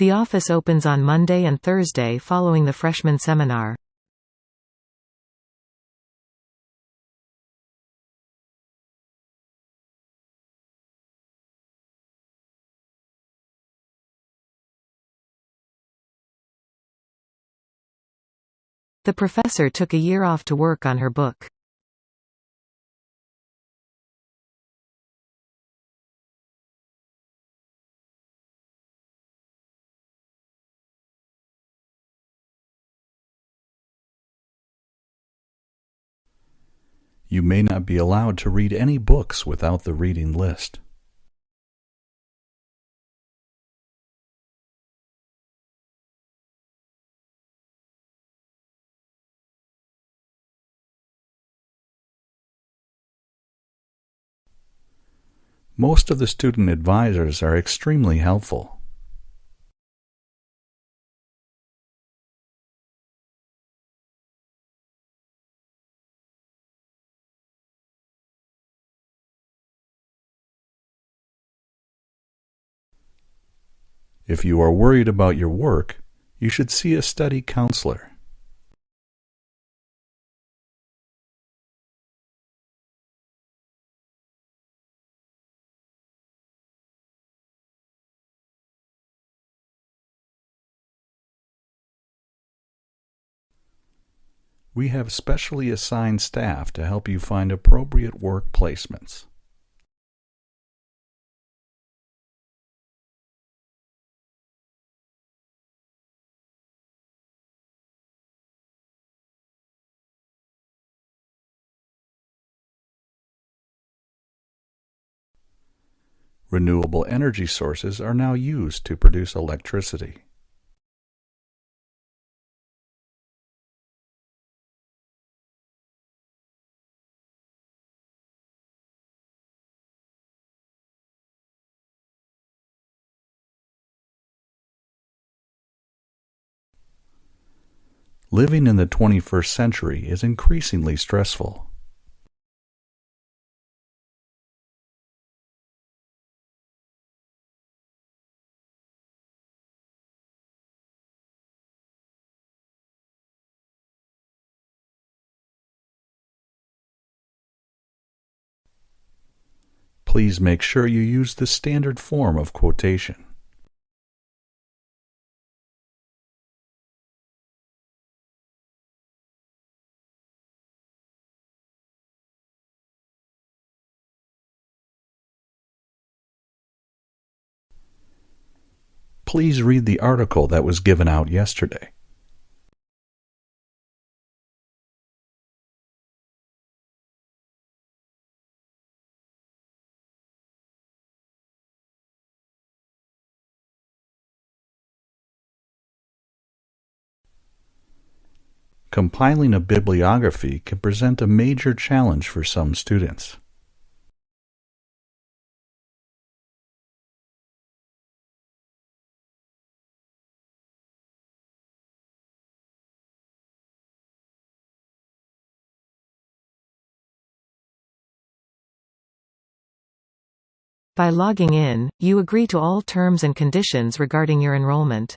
The office opens on Monday and Thursday following the freshman seminar. The professor took a year off to work on her book. You may not be allowed to read any books without the reading list. Most of the student advisors are extremely helpful. If you are worried about your work, you should see a study counselor. We have specially assigned staff to help you find appropriate work placements. Renewable energy sources are now used to produce electricity. Living in the 21st century is increasingly stressful. Please make sure you use the standard form of quotation. Please read the article that was given out yesterday. Compiling a bibliography can present a major challenge for some students. By logging in, you agree to all terms and conditions regarding your enrollment.